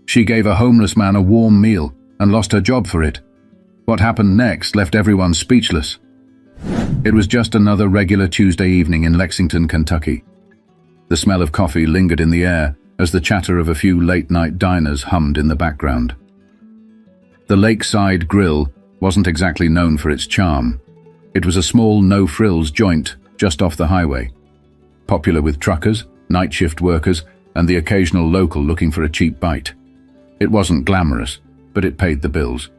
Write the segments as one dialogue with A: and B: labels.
A: She gave a homeless man a warm meal and lost her job for it. What happened next left everyone speechless. It was just another regular Tuesday evening in Lexington, Kentucky. The smell of coffee lingered in the air as the chatter of a few late-night diners hummed in the background. The Lakeside Grill wasn't exactly known for its charm. It was a small, no-frills joint just off the highway, popular with truckers, night shift workers, and the occasional local looking for a cheap bite. It wasn't glamorous, but it paid the bills.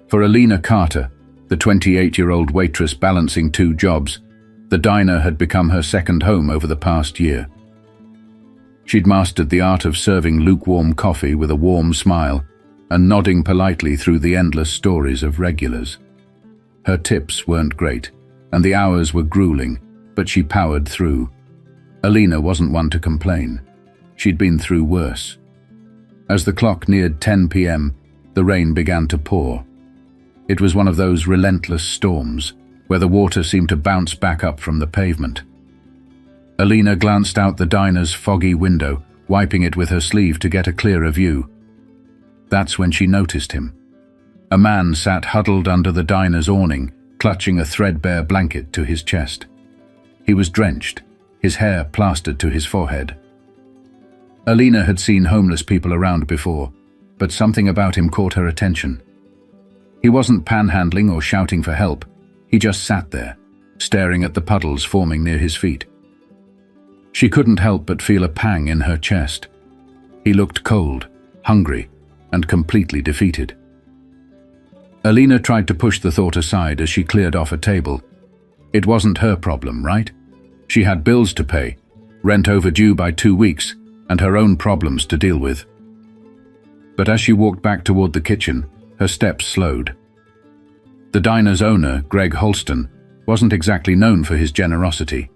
A: For Alina Carter, the 28-year-old waitress balancing two jobs, the diner had become her second home over the past year. She'd mastered the art of serving lukewarm coffee with a warm smile and nodding politely through the endless stories of regulars. Her tips weren't great, and the hours were grueling, but she powered through. Alina wasn't one to complain. She'd been through worse. As the clock neared 10 p.m., the rain began to pour. It was one of those relentless storms, where the water seemed to bounce back up from the pavement. Alina glanced out the diner's foggy window, wiping it with her sleeve to get a clearer view. That's when she noticed him. A man sat huddled under the diner's awning, clutching a threadbare blanket to his chest. He was drenched, his hair plastered to his forehead. Alina had seen homeless people around before, but something about him caught her attention. He wasn't panhandling or shouting for help. He just sat there, staring at the puddles forming near his feet. She couldn't help but feel a pang in her chest. He looked cold, hungry, and completely defeated. Alina tried to push the thought aside as she cleared off a table. It wasn't her problem, right? She had bills to pay, rent overdue by 2 weeks, and her own problems to deal with. But as she walked back toward the kitchen, her steps slowed. The diner's owner, Greg Holston, wasn't exactly known for his generosity.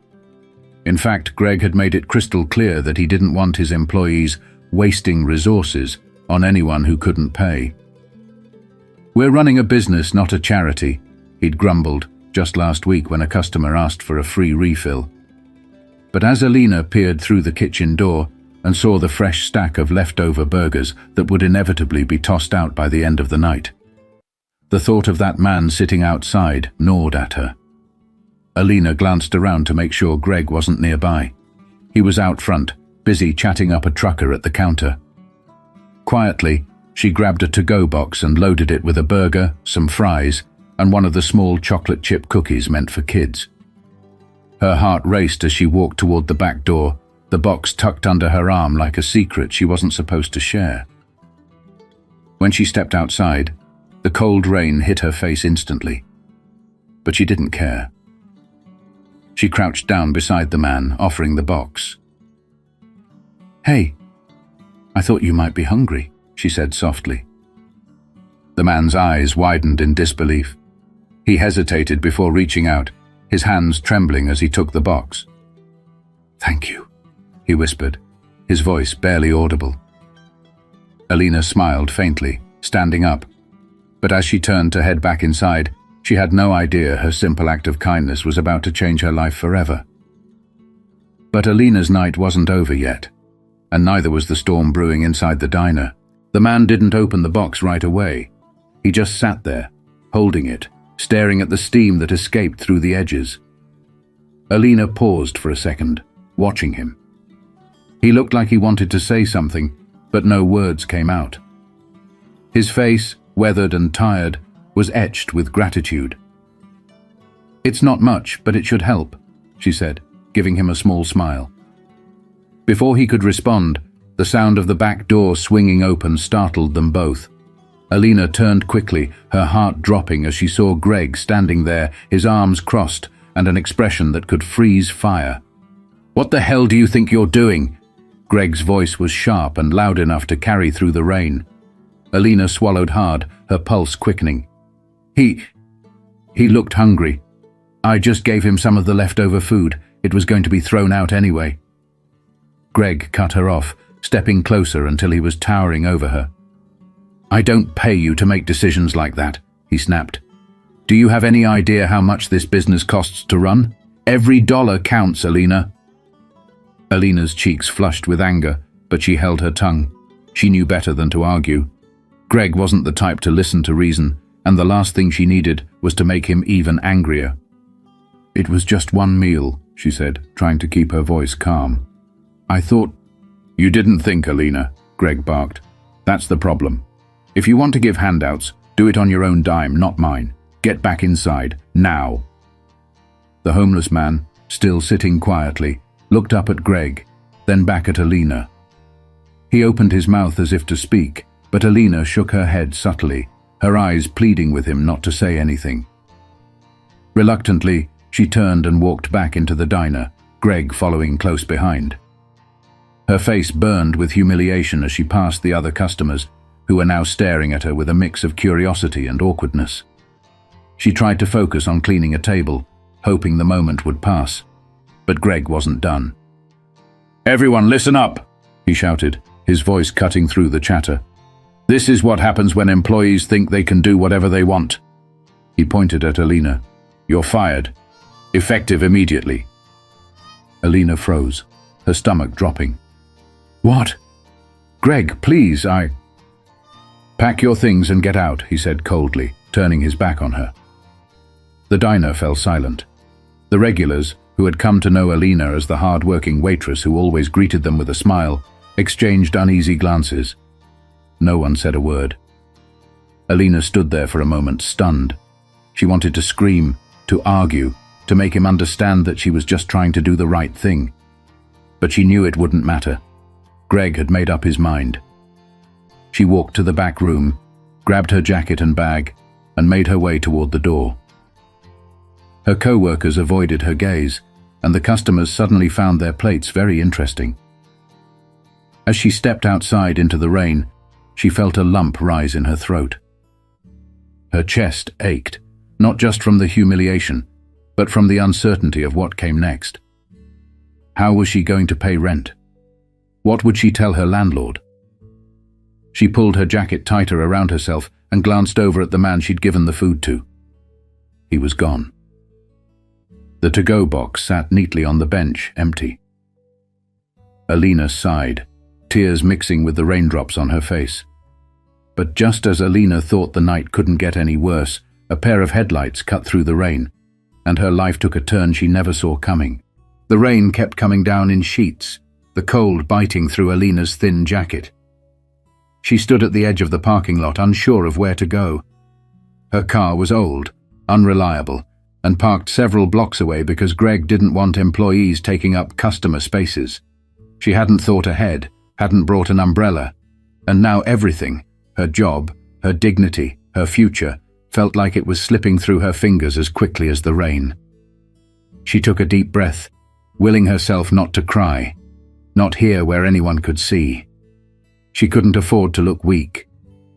A: In fact, Greg had made it crystal clear that he didn't want his employees wasting resources on anyone who couldn't pay. "We're running a business, not a charity," he'd grumbled just last week when a customer asked for a free refill. But as Alina peered through the kitchen door and saw the fresh stack of leftover burgers that would inevitably be tossed out by the end of the night, the thought of that man sitting outside gnawed at her. Alina glanced around to make sure Greg wasn't nearby. He was out front, busy chatting up a trucker at the counter. Quietly, she grabbed a to-go box and loaded it with a burger, some fries, and one of the small chocolate chip cookies meant for kids. Her heart raced as she walked toward the back door, the box tucked under her arm like a secret she wasn't supposed to share. When she stepped outside, the cold rain hit her face instantly. But she didn't care. She crouched down beside the man, offering the box. "Hey, I thought you might be hungry," she said softly. The man's eyes widened in disbelief. He hesitated before reaching out, his hands trembling as he took the box. "Thank you," he whispered, his voice barely audible. Alina smiled faintly, standing up, but as she turned to head back inside, she had no idea her simple act of kindness was about to change her life forever. But Alina's night wasn't over yet, and neither was the storm brewing inside the diner. The man didn't open the box right away. He just sat there, holding it, staring at the steam that escaped through the edges. Alina paused for a second, watching him. He looked like he wanted to say something, but no words came out. His face, weathered and tired, was etched with gratitude. "It's not much, but it should help," she said, giving him a small smile. Before he could respond, the sound of the back door swinging open startled them both. Alina turned quickly, her heart dropping as she saw Greg standing there, his arms crossed, and an expression that could freeze fire. "What the hell do you think you're doing?" Greg's voice was sharp and loud enough to carry through the rain. Alina swallowed hard, her pulse quickening. He looked hungry. I just gave him some of the leftover food. It was going to be thrown out anyway." Greg cut her off, stepping closer until he was towering over her. "I don't pay you to make decisions like that," he snapped. "Do you have any idea how much this business costs to run? Every dollar counts, Alina." Alina's cheeks flushed with anger, but she held her tongue. She knew better than to argue. Greg wasn't the type to listen to reason, and the last thing she needed was to make him even angrier. "It was just one meal," she said, trying to keep her voice calm. "I thought—" "You didn't think, Alina," Greg barked. "That's the problem. If you want to give handouts, do it on your own dime, not mine. Get back inside, now." The homeless man, still sitting quietly, looked up at Greg, then back at Alina. He opened his mouth as if to speak, but Alina shook her head subtly, her eyes pleading with him not to say anything. Reluctantly, she turned and walked back into the diner, Greg following close behind. Her face burned with humiliation as she passed the other customers, who were now staring at her with a mix of curiosity and awkwardness. She tried to focus on cleaning a table, hoping the moment would pass. But Greg wasn't done. "Everyone listen up," he shouted, his voice cutting through the chatter. "This is what happens when employees think they can do whatever they want." He pointed at Alina. "You're fired. Effective immediately." Alina froze, her stomach dropping. "What? Greg, please, I—" "Pack your things and get out," he said coldly, turning his back on her. The diner fell silent. The regulars, who had come to know Alina as the hard-working waitress who always greeted them with a smile, exchanged uneasy glances. No one said a word. Alina stood there for a moment, stunned. She wanted to scream, to argue, to make him understand that she was just trying to do the right thing. But she knew it wouldn't matter. Greg had made up his mind. She walked to the back room, grabbed her jacket and bag, and made her way toward the door. Her co-workers avoided her gaze, and the customers suddenly found their plates very interesting. As she stepped outside into the rain, she felt a lump rise in her throat. Her chest ached, not just from the humiliation, but from the uncertainty of what came next. How was she going to pay rent? What would she tell her landlord? She pulled her jacket tighter around herself and glanced over at the man she'd given the food to. He was gone. The to-go box sat neatly on the bench, empty. Alina sighed, tears mixing with the raindrops on her face. But just as Alina thought the night couldn't get any worse, a pair of headlights cut through the rain, and her life took a turn she never saw coming. The rain kept coming down in sheets, the cold biting through Alina's thin jacket. She stood at the edge of the parking lot, unsure of where to go. Her car was old, unreliable, and parked several blocks away because Greg didn't want employees taking up customer spaces. She hadn't thought ahead, hadn't brought an umbrella, and now everything, her job, her dignity, her future, felt like it was slipping through her fingers as quickly as the rain. She took a deep breath, willing herself not to cry, not here where anyone could see. She couldn't afford to look weak,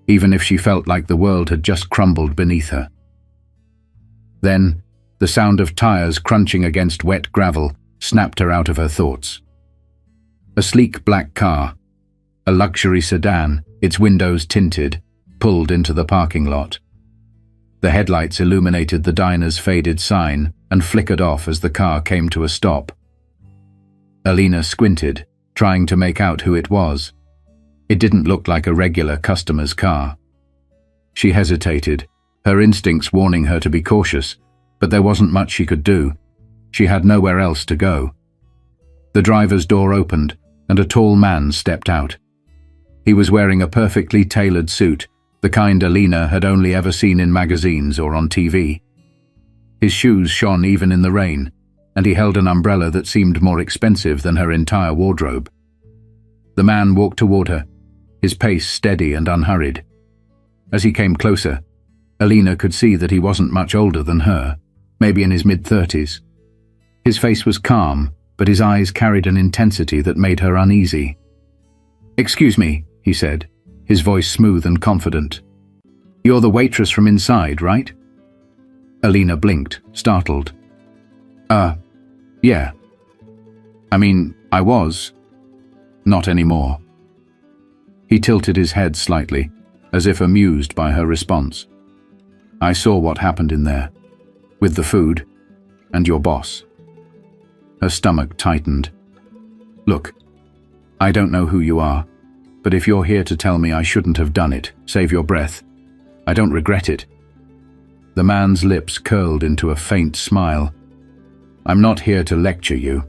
A: even if she felt like the world had just crumbled beneath her. Then, the sound of tires crunching against wet gravel snapped her out of her thoughts. A sleek black car, a luxury sedan, its windows tinted, pulled into the parking lot. The headlights illuminated the diner's faded sign and flickered off as the car came to a stop. Alina squinted, trying to make out who it was. It didn't look like a regular customer's car. She hesitated, her instincts warning her to be cautious, but there wasn't much she could do. She had nowhere else to go. The driver's door opened, and a tall man stepped out. He was wearing a perfectly tailored suit, the kind Alina had only ever seen in magazines or on TV. His shoes shone even in the rain, and he held an umbrella that seemed more expensive than her entire wardrobe. The man walked toward her, his pace steady and unhurried. As he came closer, Alina could see that he wasn't much older than her, maybe in his mid-30s. His face was calm, but his eyes carried an intensity that made her uneasy. "Excuse me," he said, his voice smooth and confident. "You're the waitress from inside, right?" Alina blinked, startled. Yeah. I mean, I was. Not anymore." He tilted his head slightly, as if amused by her response. "I saw what happened in there, with the food, and your boss." Her stomach tightened. "Look, I don't know who you are, But if you're here to tell me I shouldn't have done it, save your breath. I don't regret it." The man's lips curled into a faint smile. "I'm not here to lecture you."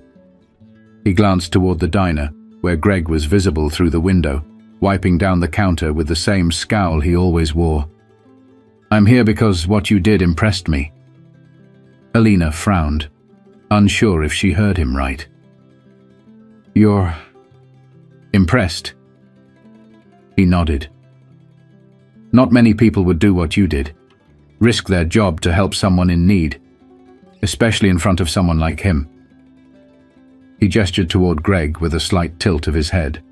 A: He glanced toward the diner, where Greg was visible through the window, wiping down the counter with the same scowl he always wore. "I'm here because what you did impressed me." Alina frowned, unsure if she heard him right. "You're impressed?" He nodded. "Not many people would do what you did, risk their job to help someone in need, especially in front of someone like him." He gestured toward Greg with a slight tilt of his head.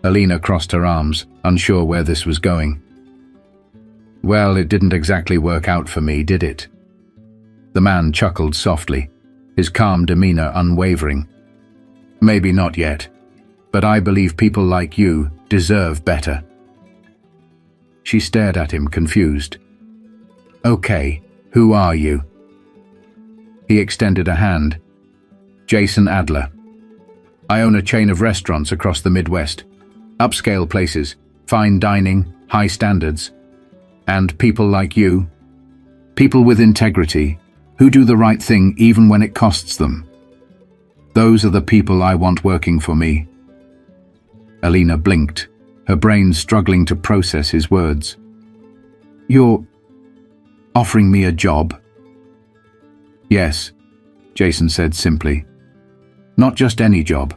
A: Alina crossed her arms, unsure where this was going. "Well, it didn't exactly work out for me, did it?" The man chuckled softly, his calm demeanor unwavering. "Maybe not yet, but I believe people like you deserve better." She stared at him, confused. "Okay, who are you?" He extended a hand. "Jason Adler. I own a chain of restaurants across the Midwest. Upscale places, fine dining, high standards. And people like you, people with integrity, who do the right thing even when it costs them. Those are the people I want working for me." Alina blinked, her brain struggling to process his words. "You're offering me a job?" "Yes," Jason said simply. "Not just any job.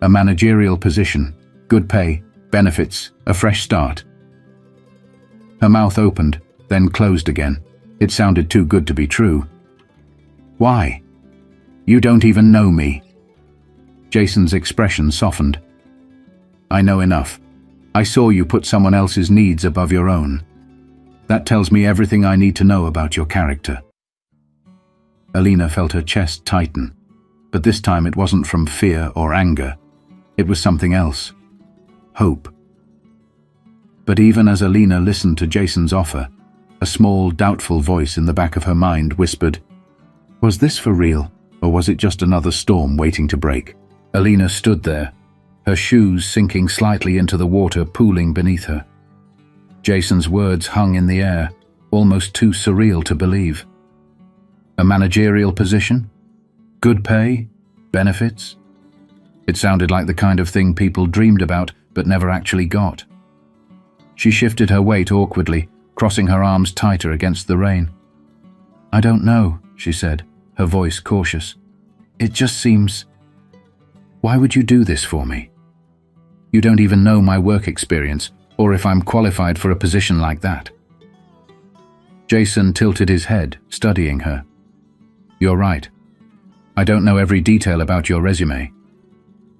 A: A managerial position, good pay, benefits, a fresh start." Her mouth opened, then closed again. It sounded too good to be true. "Why? You don't even know me." Jason's expression softened. "I know enough. I saw you put someone else's needs above your own. That tells me everything I need to know about your character." Alina felt her chest tighten, but this time it wasn't from fear or anger. It was something else. Hope. But even as Alina listened to Jason's offer, a small, doubtful voice in the back of her mind whispered, "Was this for real, or was it just another storm waiting to break?" Alina stood there, her shoes sinking slightly into the water pooling beneath her. Jason's words hung in the air, almost too surreal to believe. A managerial position? Good pay? Benefits? It sounded like the kind of thing people dreamed about but never actually got. She shifted her weight awkwardly, crossing her arms tighter against the rain. "I don't know," she said, her voice cautious. "It just seems... Why would you do this for me? You don't even know my work experience, or if I'm qualified for a position like that." Jason tilted his head, studying her. "You're right. I don't know every detail about your resume,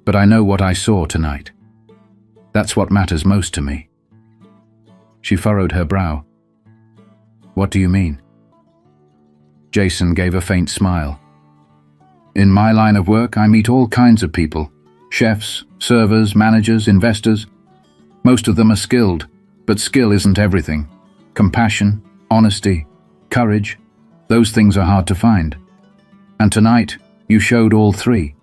A: but I know what I saw tonight. That's what matters most to me." She furrowed her brow. "What do you mean?" Jason gave a faint smile. "In my line of work, I meet all kinds of people. Chefs, servers, managers, investors. Most of them are skilled, but skill isn't everything. Compassion, honesty, courage, those things are hard to find. And tonight, you showed all three."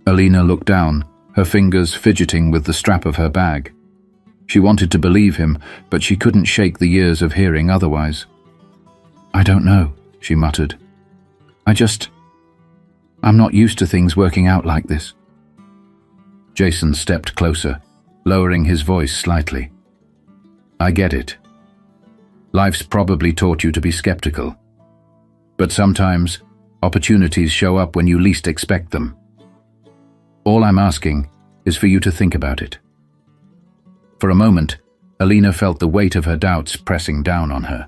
A: Alina looked down, her fingers fidgeting with the strap of her bag. She wanted to believe him, but she couldn't shake the years of hearing otherwise. "I don't know," she muttered. I'm not used to things working out like this." Jason stepped closer, lowering his voice slightly. "I get it. Life's probably taught you to be skeptical. But sometimes, opportunities show up when you least expect them. All I'm asking is for you to think about it." For a moment, Alina felt the weight of her doubts pressing down on her.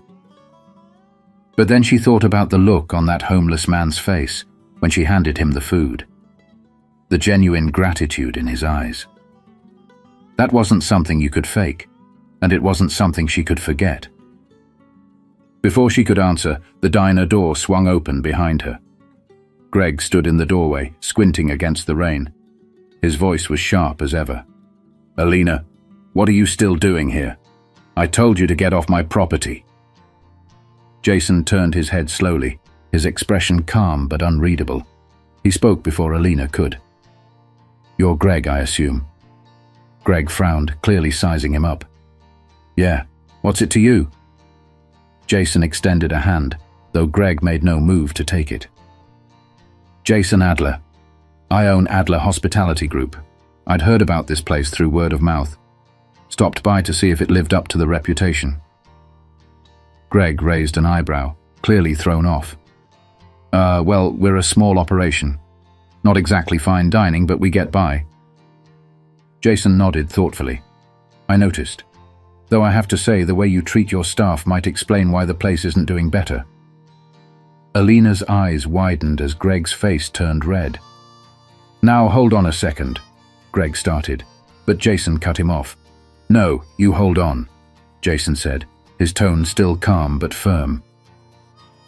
A: But then she thought about the look on that homeless man's face when she handed him the food. The genuine gratitude in his eyes. That wasn't something you could fake, and it wasn't something she could forget. Before she could answer, the diner door swung open behind her. Greg stood in the doorway, squinting against the rain. His voice was sharp as ever. "Alina, what are you still doing here? I told you to get off my property." Jason turned his head slowly, his expression calm but unreadable. He spoke before Alina could. "You're Greg, I assume." Greg frowned, clearly sizing him up. Yeah, what's it to you? Jason extended a hand, though Greg made no move to take it. Jason Adler. I own Adler Hospitality Group. I'd heard about this place through word of mouth. Stopped by to see if it lived up to the reputation. Greg raised an eyebrow, clearly thrown off. Well, we're a small operation. Not exactly fine dining, but we get by. Jason nodded thoughtfully. I noticed. Though I have to say, the way you treat your staff might explain why the place isn't doing better. Alina's eyes widened as Greg's face turned red. Now hold on a second, Greg started, but Jason cut him off. No, you hold on, Jason said, his tone still calm but firm.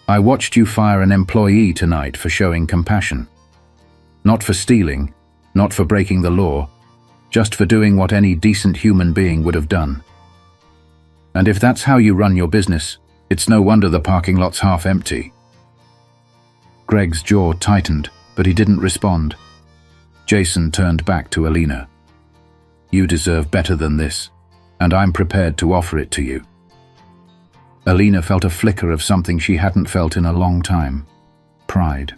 A: I watched you fire an employee tonight for showing compassion. Not for stealing, not for breaking the law, just for doing what any decent human being would have done. And if that's how you run your business, it's no wonder the parking lot's half empty. Greg's jaw tightened, but he didn't respond. Jason turned back to Alina. You deserve better than this, and I'm prepared to offer it to you. Alina felt a flicker of something she hadn't felt in a long time. Pride.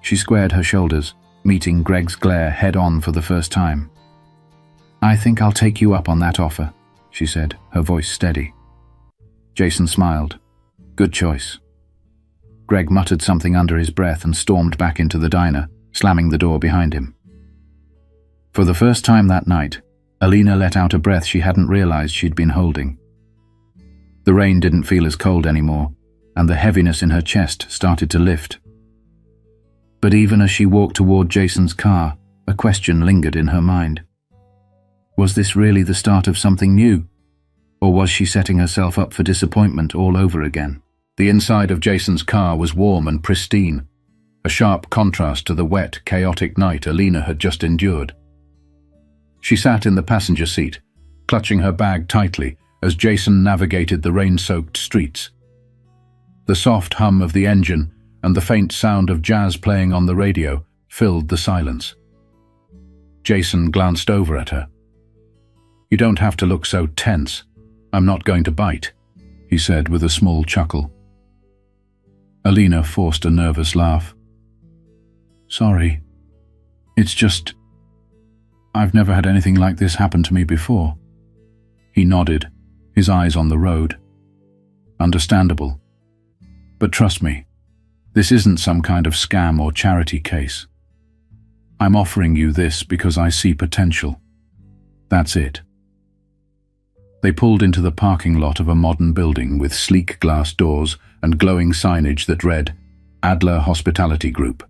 A: She squared her shoulders, meeting Greg's glare head-on for the first time. I think I'll take you up on that offer, she said, her voice steady. Jason smiled. Good choice. Greg muttered something under his breath and stormed back into the diner, slamming the door behind him. For the first time that night, Alina let out a breath she hadn't realized she'd been holding. The rain didn't feel as cold anymore, and the heaviness in her chest started to lift. But even as she walked toward Jason's car, a question lingered in her mind. Was this really the start of something new? Or was she setting herself up for disappointment all over again? The inside of Jason's car was warm and pristine, a sharp contrast to the wet, chaotic night Alina had just endured. She sat in the passenger seat, clutching her bag tightly as Jason navigated the rain-soaked streets. The soft hum of the engine and the faint sound of jazz playing on the radio filled the silence. Jason glanced over at her. You don't have to look so tense. I'm not going to bite, he said with a small chuckle. Alina forced a nervous laugh. Sorry. It's just... I've never had anything like this happen to me before. He nodded, his eyes on the road. Understandable. But trust me, this isn't some kind of scam or charity case. I'm offering you this because I see potential. That's it. They pulled into the parking lot of a modern building with sleek glass doors and glowing signage that read, Adler Hospitality Group.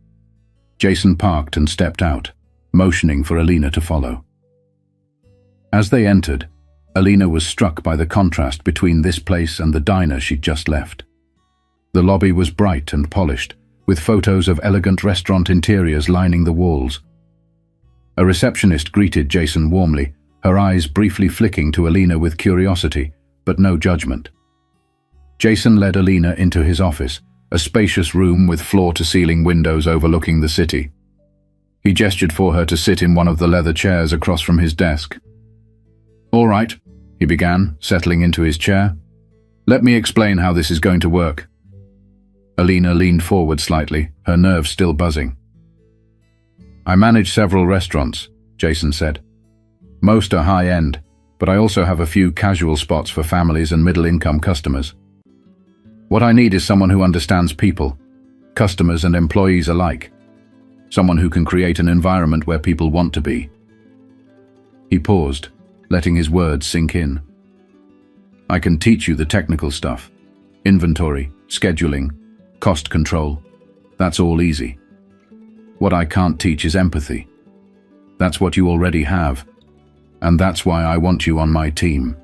A: Jason parked and stepped out, motioning for Alina to follow. As they entered, Alina was struck by the contrast between this place and the diner she'd just left. The lobby was bright and polished, with photos of elegant restaurant interiors lining the walls. A receptionist greeted Jason warmly, her eyes briefly flicking to Alina with curiosity, but no judgment. Jason led Alina into his office, a spacious room with floor-to-ceiling windows overlooking the city. He gestured for her to sit in one of the leather chairs across from his desk. All right, he began, settling into his chair. Let me explain how this is going to work. Alina leaned forward slightly, her nerves still buzzing. I manage several restaurants, Jason said. Most are high-end, but I also have a few casual spots for families and middle-income customers. What I need is someone who understands people, customers and employees alike. Someone who can create an environment where people want to be. He paused, letting his words sink in. I can teach you the technical stuff. Inventory, scheduling, cost control. That's all easy. What I can't teach is empathy. That's what you already have. And that's why I want you on my team.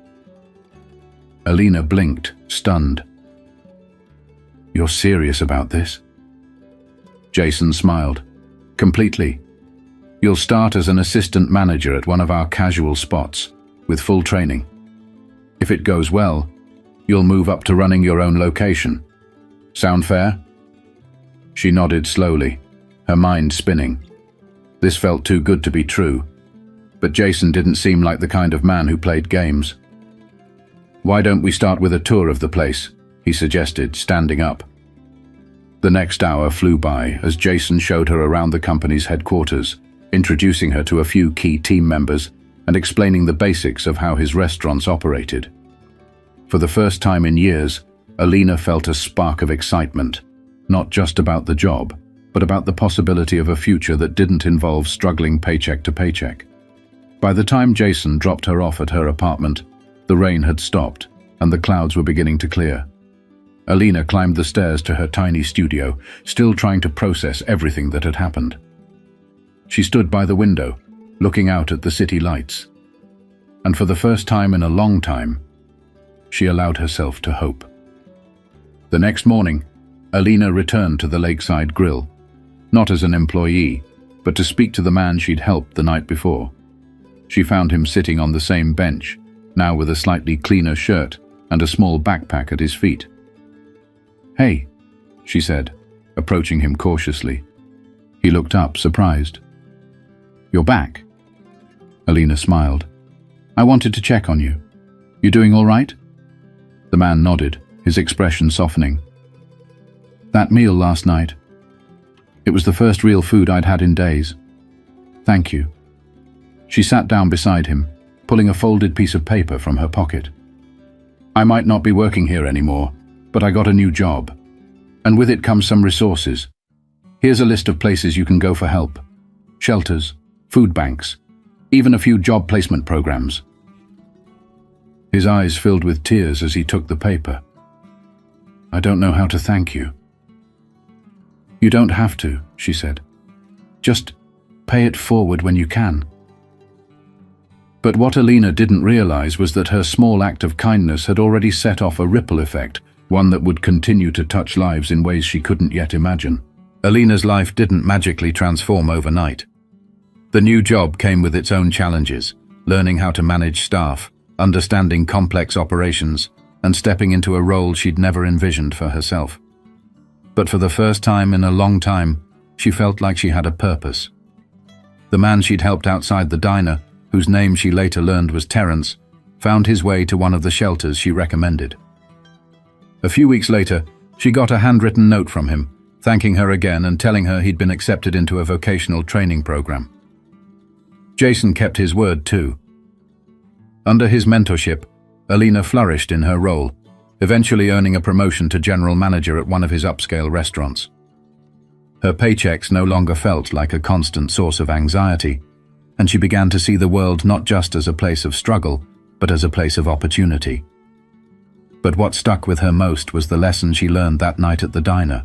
A: Alina blinked, stunned. You're serious about this? Jason smiled. Completely. You'll start as an assistant manager at one of our casual spots, with full training. If it goes well, you'll move up to running your own location. Sound fair? She nodded slowly, her mind spinning. This felt too good to be true, but Jason didn't seem like the kind of man who played games. "Why don't we start with a tour of the place?" he suggested, standing up. The next hour flew by as Jason showed her around the company's headquarters, introducing her to a few key team members and explaining the basics of how his restaurants operated. For the first time in years, Alina felt a spark of excitement, not just about the job, but about the possibility of a future that didn't involve struggling paycheck to paycheck. By the time Jason dropped her off at her apartment, the rain had stopped and the clouds were beginning to clear. Alina climbed the stairs to her tiny studio, still trying to process everything that had happened. She stood by the window, looking out at the city lights. And for the first time in a long time, she allowed herself to hope. The next morning, Alina returned to the Lakeside Grill, not as an employee, but to speak to the man she'd helped the night before. She found him sitting on the same bench, now with a slightly cleaner shirt and a small backpack at his feet. "Hey," she said, approaching him cautiously. He looked up, surprised. "You're back?" Alina smiled. "I wanted to check on you. You doing all right?" The man nodded, his expression softening. "That meal last night. It was the first real food I'd had in days. Thank you." She sat down beside him, pulling a folded piece of paper from her pocket. "I might not be working here anymore, but I got a new job. And with it comes some resources. Here's a list of places you can go for help. Shelters, food banks, even a few job placement programs." His eyes filled with tears as he took the paper. "I don't know how to thank you." "You don't have to," she said. "Just pay it forward when you can." But what Alina didn't realize was that her small act of kindness had already set off a ripple effect, one that would continue to touch lives in ways she couldn't yet imagine. Alina's life didn't magically transform overnight. The new job came with its own challenges, learning how to manage staff, understanding complex operations, and stepping into a role she'd never envisioned for herself. But for the first time in a long time, she felt like she had a purpose. The man she'd helped outside the diner, whose name she later learned was Terence, found his way to one of the shelters she recommended. A few weeks later, she got a handwritten note from him, thanking her again and telling her he'd been accepted into a vocational training program. Jason kept his word too. Under his mentorship, Alina flourished in her role, eventually earning a promotion to general manager at one of his upscale restaurants. Her paychecks no longer felt like a constant source of anxiety, and she began to see the world not just as a place of struggle, but as a place of opportunity. But what stuck with her most was the lesson she learned that night at the diner.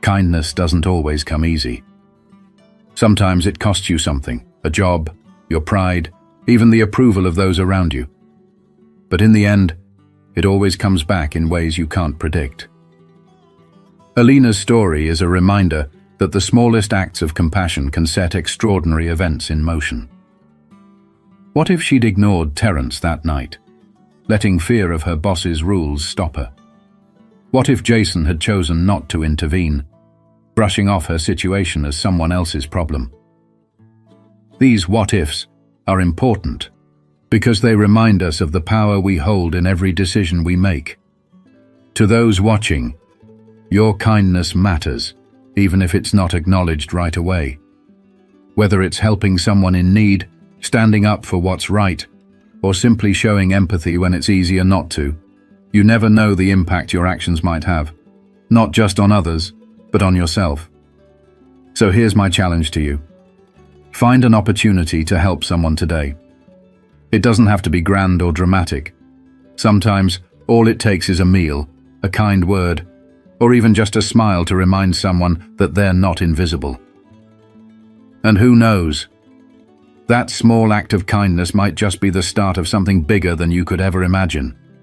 A: Kindness doesn't always come easy. Sometimes it costs you something, a job, your pride, even the approval of those around you. But in the end, it always comes back in ways you can't predict. Alina's story is a reminder that the smallest acts of compassion can set extraordinary events in motion. What if she'd ignored Terence that night, letting fear of her boss's rules stop her? What if Jason had chosen not to intervene, brushing off her situation as someone else's problem? These what-ifs are important because they remind us of the power we hold in every decision we make. To those watching, your kindness matters, even if it's not acknowledged right away. Whether it's helping someone in need, standing up for what's right, or simply showing empathy when it's easier not to, you never know the impact your actions might have, not just on others, but on yourself. So here's my challenge to you. Find an opportunity to help someone today. It doesn't have to be grand or dramatic. Sometimes all it takes is a meal, a kind word, or even just a smile to remind someone that they're not invisible. And who knows? That small act of kindness might just be the start of something bigger than you could ever imagine.